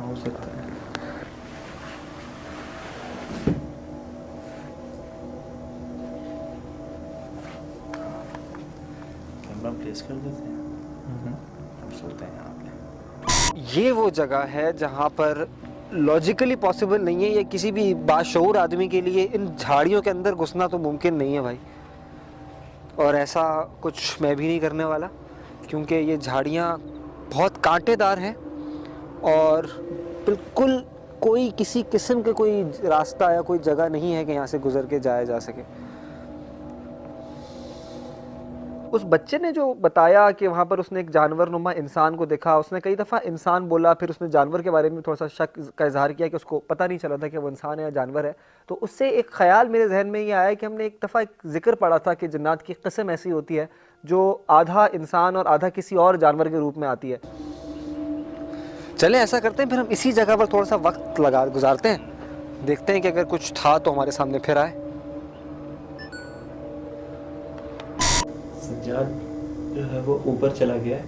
हो सकता है। कैमरा प्लेस कर देते हैं, हम सोते हैं यहाँ पे। ये वो जगह है जहाँ पर लॉजिकली पॉसिबल नहीं है, ये किसी भी बाशऊर आदमी के लिए इन झाड़ियों के अंदर घुसना तो मुमकिन नहीं है भाई। और ऐसा कुछ मैं भी नहीं करने वाला, क्योंकि ये झाड़ियाँ बहुत कांटेदार हैं और बिल्कुल कोई किसी किस्म के कोई रास्ता या कोई जगह नहीं है कि यहाँ से गुजर के जाया जा सके। उस बच्चे ने जो बताया कि वहाँ पर उसने एक जानवर नुमा इंसान को देखा, उसने कई दफ़ा इंसान बोला, फिर उसने जानवर के बारे में थोड़ा सा शक का इजहार किया कि उसको पता नहीं चला था कि वो इंसान है या जानवर है। तो उससे एक ख्याल मेरे जहन में ये आया कि हमने एक दफ़ा एक जिक्र पढ़ा था कि जन्नात की किस्म ऐसी होती है जो आधा इंसान और आधा किसी और जानवर के रूप में आती है। चले ऐसा करते हैं, फिर हम इसी जगह पर थोड़ा सा वक्त लगा गुजारते हैं, देखते हैं कि अगर कुछ था तो हमारे सामने फिर आए। सज्जाद जो है वो ऊपर चला गया है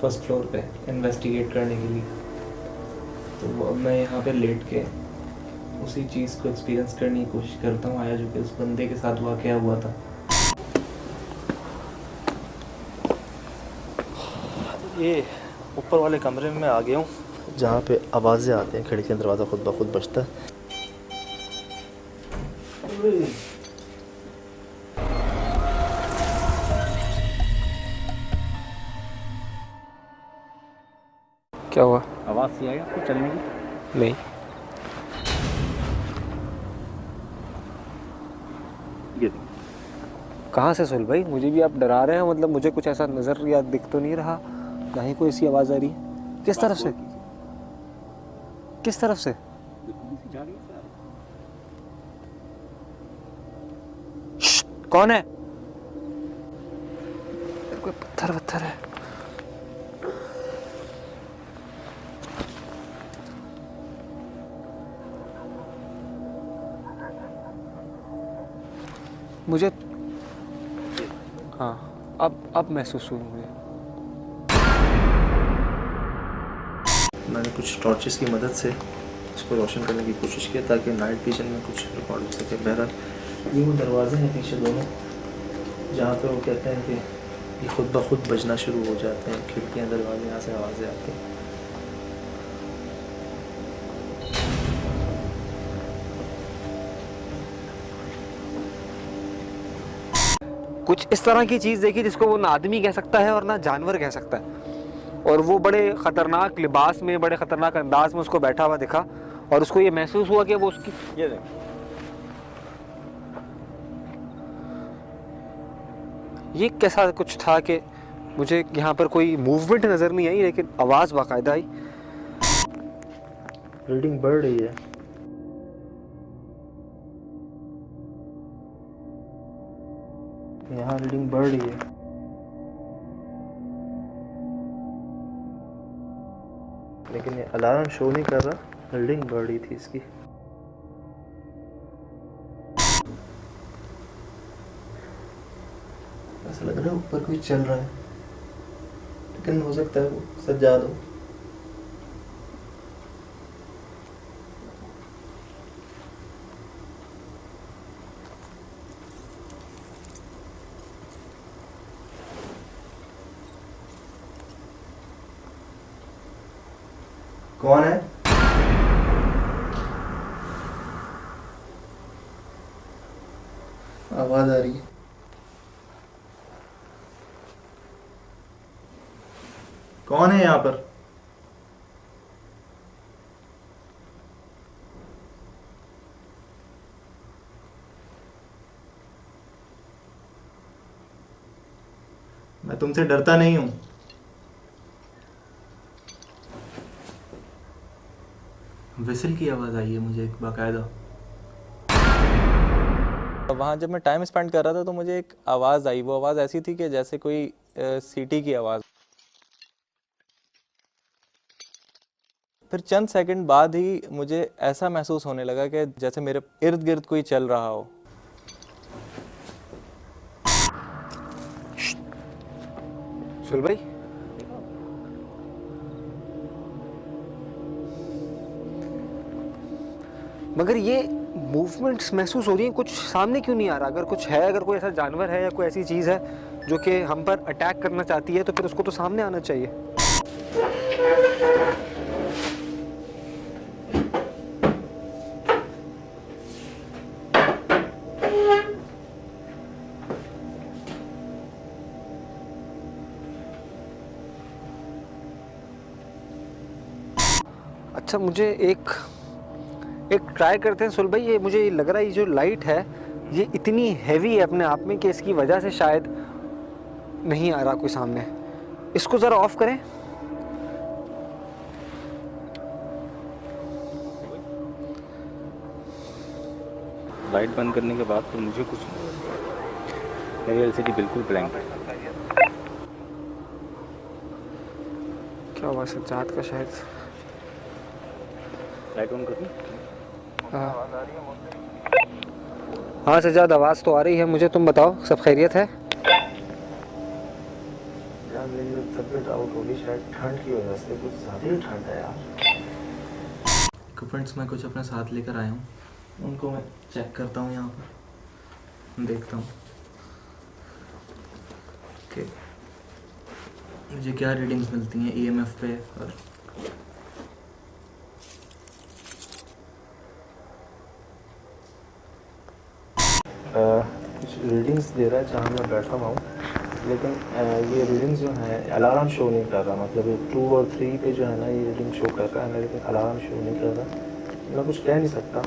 फर्स्ट फ्लोर पे इन्वेस्टिगेट करने के लिए। तो वो अब मैं यहाँ पे लेट के उसी चीज़ को एक्सपीरियंस करने की कोशिश करता हूँ, आया जो कि उस बंदे के साथ वाक़या हुआ था। ये ऊपर वाले कमरे में आ गया हूँ जहाँ पे आवाज़ें आती हैं, खिड़की का दरवाज़ा खुद ब खुद बजता है। क्या हुआ? आवाज़ सी आई आपको चलने की? नहीं। ये कहाँ से सुहेल भाई? मुझे भी आप डरा रहे हैं, मतलब मुझे कुछ ऐसा नज़र या दिख तो नहीं रहा, ना ही कोई ऐसी आवाज़ आ रही है। किस तरफ से? किस तरफ से? कौन है? कोई पत्थर वत्थर है? मुझे हाँ, अब महसूस हुआ मुझे। मैंने कुछ टॉर्चेस की मदद से इसको रोशन करने की कोशिश की ताकि नाइट विजन में कुछ रिकॉर्ड हो सके। बहरहाल ये वो दरवाजे हैं पीछे दोनों, जहाँ पे वो कहते हैं कि ये खुद ब खुद बजना शुरू हो जाते हैं, खिड़कियाँ दरवाजे, यहाँ से आवाज़ें आती हैं। कुछ इस तरह की चीज़ देखी जिसको वो ना आदमी कह सकता है और ना जानवर कह सकता है, और वो बड़े ख़तरनाक लिबास में, बड़े ख़तरनाक अंदाज में उसको बैठा हुआ दिखा, और उसको ये महसूस हुआ कि वो उसकी ये देख, ये कैसा कुछ था कि मुझे यहाँ पर कोई मूवमेंट नज़र नहीं आई, लेकिन आवाज़ बाकायदा आई। रीडिंग बढ़ रही है। यहाँ रीडिंग बढ़ रही है। लेकिन ये अलार्म शो नहीं कर रहा, रीडिंग बढ़ रही थी इसकी। ऐसा लग रहा है ऊपर कोई चल रहा है, लेकिन हो सकता है वो सज्जाद हो। कौन है? आवाज आ रही है। कौन है यहाँ पर? मैं तुमसे डरता नहीं हूं। विसल की आवाज आई है मुझे एक बाकायदा। वहाँ जब मैं टाइम स्पेंड कर रहा था तो मुझे एक आवाज़ आई। वो आवाज़ ऐसी थी कि जैसे कोई सीटी की आवाज़। फिर चंद सेकंड बाद ही मुझे ऐसा महसूस होने लगा कि जैसे मेरे इर्द गिर्द कोई चल रहा हो। सुहेल भाई, मगर ये मूवमेंट्स महसूस हो रही हैं, कुछ सामने क्यों नहीं आ रहा? अगर कुछ है, अगर कोई ऐसा जानवर है या कोई ऐसी चीज़ है जो कि हम पर अटैक करना चाहती है, तो फिर उसको तो सामने आना चाहिए। अच्छा, मुझे एक ट्राई करते हैं सुल भाई। ये मुझे लग रहा है ये जो लाइट है ये इतनी हैवी है अपने आप में कि इसकी वजह से शायद नहीं आ रहा कोई सामने। इसको ज़रा ऑफ करें। लाइट बंद करने के बाद तो मुझे कुछ नहीं लगा। मेरी एलसीडी बिल्कुल ब्लैंक है। क्या हुआ सज्जाद का शायद? लाइट ऑन कर दूं? हाँ सज्जाद, आवाज़ तो आ रही है मुझे। तुम बताओ, सब खैरियत है? यार मेरी तबीयत आउट होगी शायद ठंड की वजह से, कुछ ज़्यादा ही ठंड है यार। इक्विपमेंट्स मैं कुछ अपने साथ लेकर आया हूँ, उनको मैं चेक करता हूँ यहाँ पर, देखता हूँ कि मुझे क्या रीडिंग्स मिलती हैं ईएमएफ पे। और कुछ रीडिंग्स दे रहा है जहाँ मैं बैठा हुआ हूँ, लेकिन ये रीडिंग्स जो हैं अलार्म शो नहीं कर रहा। मतलब ये 2 और 3 पे जो है ना ये रीडिंग शो कर रहा है, लेकिन अलार्म शो नहीं कर रहा। मैं कुछ कह नहीं सकता।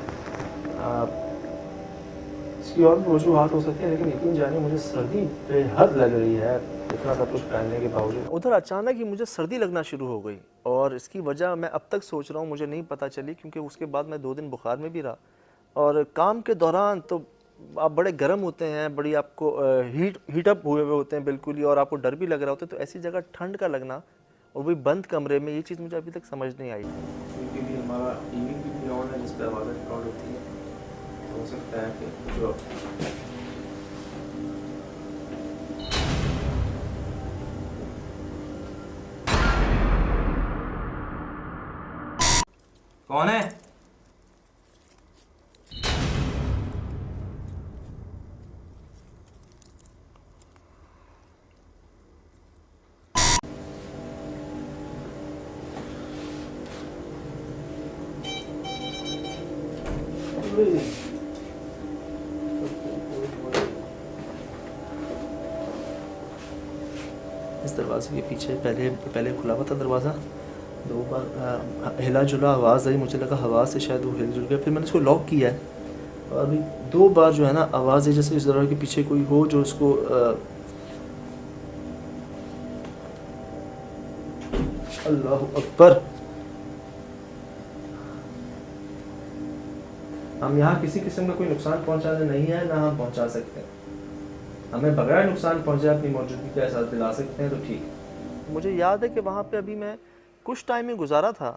इसकी और भी वजूहत हो सकती है, लेकिन यकीन जानिए मुझे सर्दी बेहद लग रही है इतना सब कुछ पहनने के बावजूद। उधर अचानक ही मुझे सर्दी लगना शुरू हो गई, और इसकी वजह मैं अब तक सोच रहा हूँ, मुझे नहीं पता चली, क्योंकि उसके बाद मैं 2 दिन बुखार में भी रहा। और काम के दौरान तो आप बड़े गर्म होते हैं, बड़ी आपको हीट अप हुए होते हैं बिल्कुल ही, और आपको डर भी लग रहा होता है। तो ऐसी जगह ठंड का लगना, और भी बंद कमरे में, ये चीज़ मुझे अभी तक समझ नहीं आई। क्योंकि भी हमारा टीवी भी ऑन है जिस पर आवाज़ रिकॉर्ड होती है, तो हो सकता है कि जो कौन है? इस दरवाजे के पीछे पहले खुला हुआ था दरवाज़ा। 2 बार हिला जुला आवाज़ आई, मुझे लगा हवा से शायद वो हिल जुल गया। फिर मैंने उसको लॉक किया है, और अभी 2 बार जो है ना आवाज़ है जैसे इस दरवाजे के पीछे कोई हो जो उसको अल्लाह अकबर। हम यहाँ किसी किस्म का कोई नुकसान पहुँचाने नहीं है, ना हम पहुँचा सकते हैं। हमें बगैर नुकसान पहुँचे अपनी मौजूदगी का एहसास दिला सकते हैं, तो ठीक। मुझे याद है कि वहाँ पे अभी मैं कुछ टाइम ही गुजारा था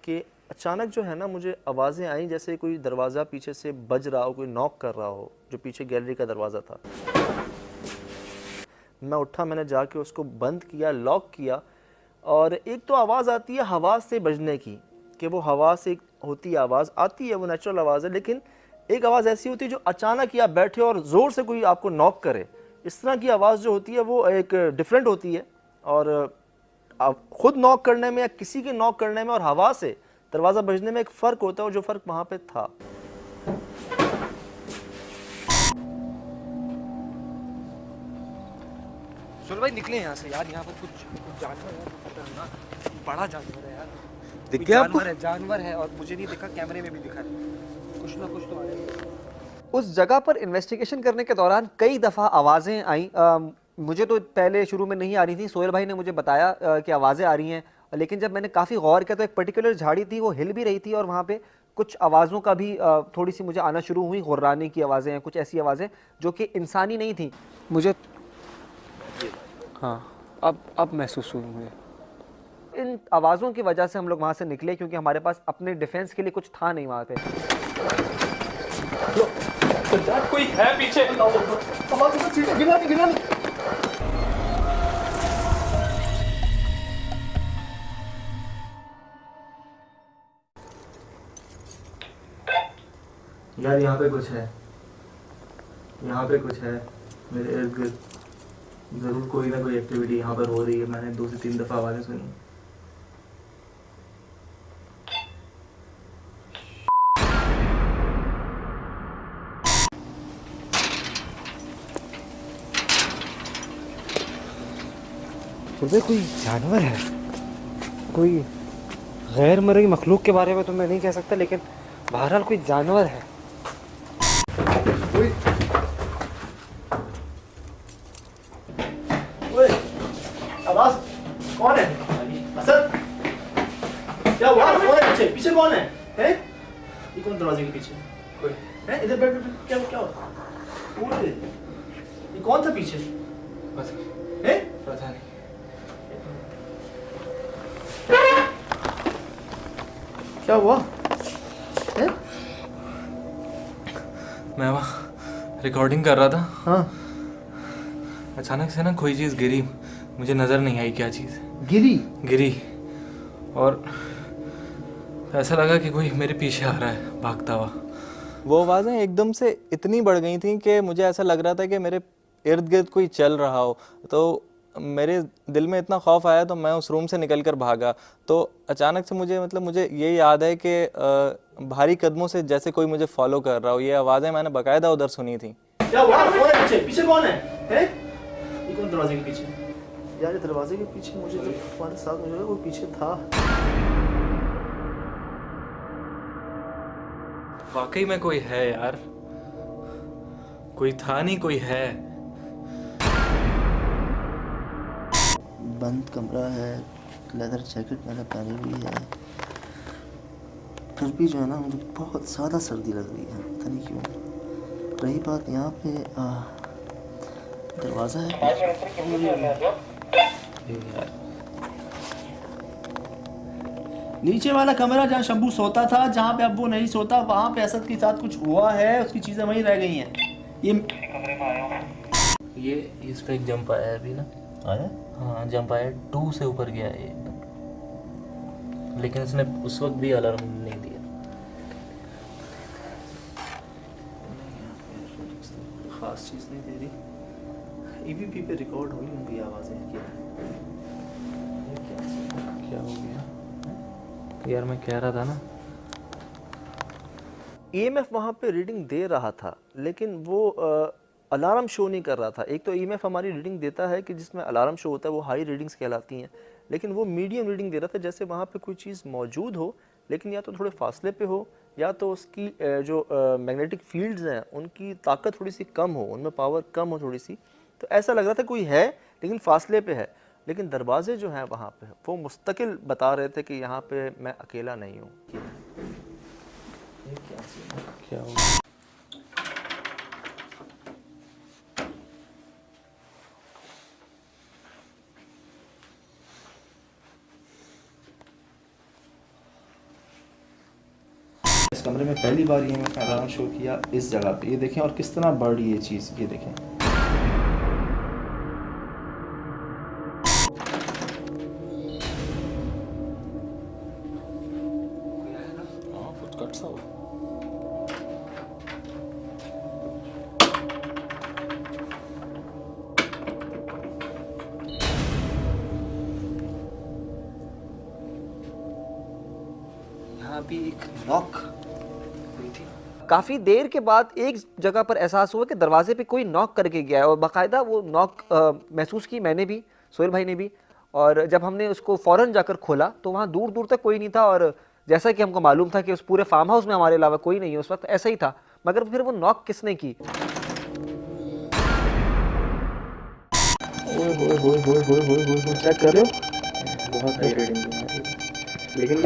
कि अचानक जो है ना मुझे आवाज़ें आई जैसे कोई दरवाज़ा पीछे से बज रहा हो, कोई नॉक कर रहा हो, जो पीछे गैलरी का दरवाज़ा था। मैं उठा, मैंने जाके उसको बंद किया, लॉक किया। और एक तो आवाज़ आती है हवा से बजने की, कि वो हवा से होती है आवाज़ आती है, वो नेचुरल आवाज़ है। लेकिन एक आवाज़ ऐसी होती है जो अचानक ही आप बैठे और ज़ोर से कोई आपको नॉक करे, इस तरह की आवाज़ जो होती है वो एक डिफरेंट होती है। और आप खुद नॉक करने में या किसी के नॉक करने में और हवा से दरवाज़ा बजने में एक फ़र्क होता है, और जो फ़र्क वहाँ पे था। सुल भाई निकले यहाँ से यार, यहाँ पर कुछ जानवर है ना, बड़ा जानवर है यार। दिख गया आपको? जानवर है, और मुझे नहीं दिखा, कैमरे में भी दिखा है। कुछ ना कुछ तो आ रहा है। उस जगह पर इन्वेस्टिगेशन करने के दौरान कई दफ़ा आवाज़ें आई। मुझे तो पहले शुरू में नहीं आ रही थी, सोहेल भाई ने मुझे बताया कि आवाज़ें आ रही हैं, लेकिन जब मैंने काफ़ी गौर किया तो एक पर्टिकुलर झाड़ी थी, वो हिल भी रही थी, और वहाँ पे कुछ आवाज़ों का भी थोड़ी सी मुझे आना शुरू हुई, गुर्राने की आवाज़ें हैं, कुछ ऐसी आवाज़ें जो कि इंसानी नहीं थी मुझे। हाँ, अब महसूस हुई मुझे। इन आवाज़ों की वजह से हम लोग वहाँ से निकले, क्योंकि हमारे पास अपने डिफेंस के लिए कुछ था नहीं वहाँ पे। कोई है पीछे? यार यहाँ पे कुछ है, यहाँ पे कुछ है मेरे इर्द गिर्द। ज़रूर कोई ना कोई एक्टिविटी यहाँ पर हो रही है। मैंने 2 से 3 दफ़ा आवाज़ें सुनी। कोई जानवर है, कोई गैर मरई मखलूक के बारे में तो मैं नहीं कह सकता, लेकिन बहरहाल कोई जानवर है। आवाज कौन है? असद, क्या हुआ? कौन है पीछे? पीछे कौन है? हैं? ये कौन दरवाजे के पीछे? कोई है? इधर बैठ बैठ। क्या क्या हुआ? ये कौन था पीछे? हैं? पता नहीं। क्या हुआ? हैं? मैं वहाँ रिकॉर्डिंग कर रहा था। हाँ। अचानक से ना कोई चीज़ गिरी, मुझे नज़र नहीं आई क्या चीज़ गिरी, और ऐसा लगा कि कोई मेरे पीछे आ रहा है भागता हुआ। वो आवाज़ें एकदम से इतनी बढ़ गई थी कि मुझे ऐसा लग रहा था कि मेरे इर्द गिर्द कोई चल रहा हो। तो मेरे दिल में इतना खौफ आया तो मैं उस रूम से निकल कर भागा। तो अचानक से मुझे ये याद है कि भारी कदमों से जैसे कोई मुझे फॉलो कर रहा हो। ये आवाज़ें मैंने बाकायदा उधर सुनी थी। क्या हुआ? कौन है पीछे? पीछे कौन है? हैं? ये कौन दरवाजे के पीछे? यार ये दरवाजे के पीछे मुझे जब तुम्हारे साथ मुझे लगा कोई पीछे था। वाकई में कोई है यार, कोई था नहीं, कोई है। बंद कमरा है, लेदर जैकेट मैंने पहनी हुई है, फिर भी जो है ना मुझे बहुत ज़्यादा सर्दी लग रही है, पता नहीं क्यों। रही बात यहाँ पे दरवाज़ा है, नीचे वाला कमरा जहाँ शंभू सोता था, जहाँ पे अब वो नहीं सोता, वहाँ पे असद के साथ कुछ हुआ है, उसकी चीज़ें वहीं रह गई हैं। ये इस पर एक जंप आया है अभी ना। आया? हाँ जंप आया, 2 से ऊपर गया है एकदम, लेकिन इसने उस वक्त भी अलार्म नहीं दिया। खास चीज़ नहीं दे रही। EVP पे रिकॉर्ड हुई होंगी आवाज़ें। क्या हो गया यार? मैं कह रहा था ना, EMF वहाँ पे रीडिंग दे रहा था, लेकिन वो अलार्म शो नहीं कर रहा था। एक तो EMF हमारी रीडिंग देता है कि जिसमें अलार्म शो होता है, वो हाई रीडिंग्स कहलाती हैं, लेकिन वो मीडियम रीडिंग दे रहा था, जैसे वहाँ पे कोई चीज़ मौजूद हो, लेकिन या तो थोड़े फासले पे हो, या तो उसकी जो मैग्नेटिक फील्ड्स हैं उनकी ताकत थोड़ी सी कम हो, उनमें पावर कम हो थोड़ी सी। तो ऐसा लग रहा था कोई है, लेकिन फासले पे है। लेकिन दरवाजे जो हैं वहाँ पे वो मुस्तकिल बता रहे थे कि यहाँ पे मैं अकेला नहीं हूँ। क्या हो गया? इस कमरे में पहली बार ये मैंने अलार्म शो किया इस जगह पे। ये देखें, और किस तरह बढ़ रही है चीज़, ये देखें। यहाँ भी एक नॉक हुई थी। काफ़ी देर के बाद एक जगह पर एहसास हुआ कि दरवाजे पे कोई नॉक करके गया है, और बाकायदा वो नॉक महसूस की मैंने भी, सोहेल भाई ने भी। और जब हमने उसको फ़ौरन जाकर खोला तो वहाँ दूर दूर तक कोई नहीं था, और जैसा कि हमको मालूम था कि उस पूरे फार्म हाउस में हमारे अलावा कोई नहीं है उस वक्त, ऐसा ही था। मगर फिर वो नॉक किसने की? चेक कर रहे हो? बहुत हाई रीडिंग है, लेकिन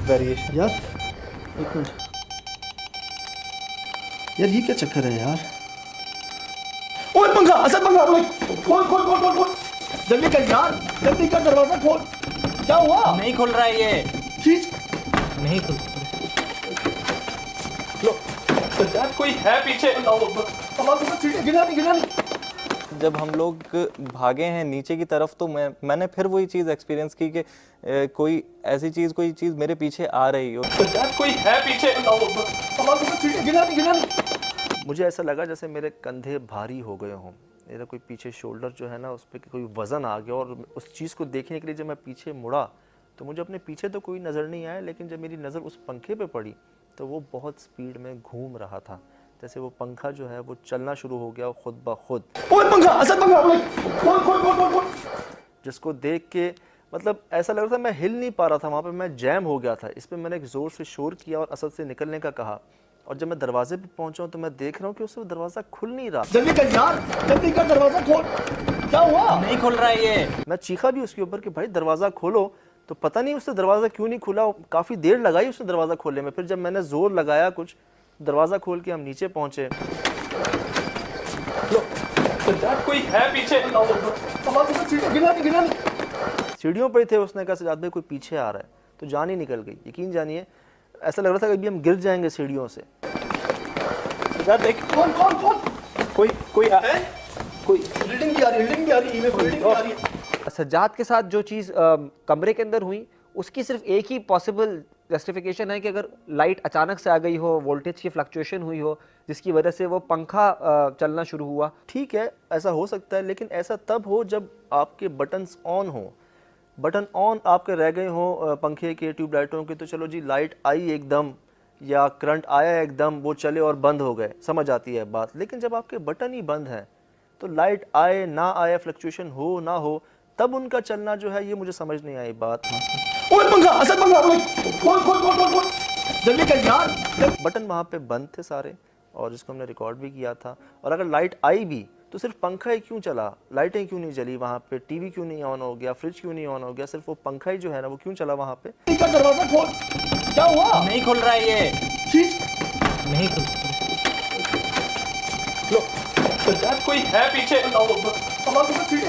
वेरिएशन। यार एक मिनट यार, ये क्या चक्कर है यार? ओए पंखा, असद पंखा, ओए खोल खोल खोल खोल खोल, जल्दी कर यार, जल्दी कर, दरवाजा खोल। क्या हुआ? नहीं खुल रहा है ये, खींच। नहीं खुल। लो यार, कोई है पीछे। आवाज गिरा नहीं, गिरा नहीं। जब हम लोग भागे हैं नीचे की तरफ तो मैंने फिर वही चीज़ एक्सपीरियंस की कि कोई ऐसी चीज़ कोई चीज़ मेरे पीछे आ रही हो। कोई है पीछे। मुझे ऐसा लगा जैसे मेरे कंधे भारी हो गए हों, मेरा कोई पीछे शोल्डर जो है ना उस पर कोई वज़न आ गया, और उस चीज़ को देखने के लिए जब मैं पीछे मुड़ा तो मुझे अपने पीछे तो कोई नज़र नहीं आया, लेकिन जब मेरी नज़र उस पंखे पे पड़ी तो वो बहुत स्पीड में घूम रहा था, जैसे वो पंखा जो है वो चलना शुरू हो गया खुद ब खुद। जिसको देख के मतलब ऐसा लग रहा था मैं हिल नहीं पा रहा था, वहाँ पे मैं जैम हो गया था। इस पर मैंने एक ज़ोर से शोर किया और असद से निकलने का कहा, और जब मैं दरवाजे पे पहुंचा तो मैं देख रहा हूँ कि उससे दरवाज़ा खुल नहीं रहा। जल्दी कर यार, जल्दी कर, दरवाजा खोल। क्या हुआ? नहीं खुल रहा है ये। मैं चीखा भी उसके ऊपर कि भाई दरवाज़ा खोलो, तो पता नहीं उससे दरवाज़ा क्यों नहीं खुला। काफ़ी देर लगाई उसने दरवाज़ा खोलने में। फिर जब मैंने ज़ोर लगाया कुछ, दरवाज़ा खोल के हम नीचे पहुँचे। कोई है पीछे। सीढ़ियों पर थे, उसने कहा सजाद भाई कोई पीछे आ रहा है, तो जान ही निकल गई। यकीन जानिए ऐसा लग रहा था कि अभी हम गिर जाएंगे सीढ़ियों से। सजाद देख, कौन कौन कौन? कोई रीडिंग भी आ रही है। सज्जाद के साथ जो चीज़ कमरे के अंदर हुई उसकी सिर्फ एक ही पॉसिबल जस्टिफिकेशन है कि अगर लाइट अचानक से आ गई हो, वोल्टेज की फ्लक्चुएशन हुई हो जिसकी वजह से वो पंखा चलना शुरू हुआ। ठीक है, ऐसा हो सकता है, लेकिन ऐसा तब हो जब आपके बटन्स ऑन हो। बटन ऑन आपके रह गए हो पंखे के, ट्यूबलाइटों के, तो चलो जी लाइट आई एकदम या करंट आया एकदम, वो चले और बंद हो गए, समझ आती है बात। लेकिन जब आपके बटन ही बंद हैं तो लाइट आए ना आए, फ्लक्चुएशन हो ना हो, तब उनका चलना जो है ये मुझे समझ नहीं आई बात। जल्दी कर यार। बटन वहाँ पे बंद थे सारे, और जिसको हमने रिकॉर्ड भी किया था। और अगर लाइट आई भी तो सिर्फ पंखा ही क्यों चला, लाइटें क्यों नहीं जली वहाँ पे, टीवी क्यों नहीं ऑन हो गया, फ्रिज क्यों नहीं ऑन हो गया, सिर्फ वो पंखा ही जो है ना वो क्यों चला वहाँ पे। दरवाजा खोल। क्या हुआ? नहीं खुल रहा है ये। नहीं खुल। कोई है पीछे।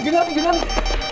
गिरा नहीं।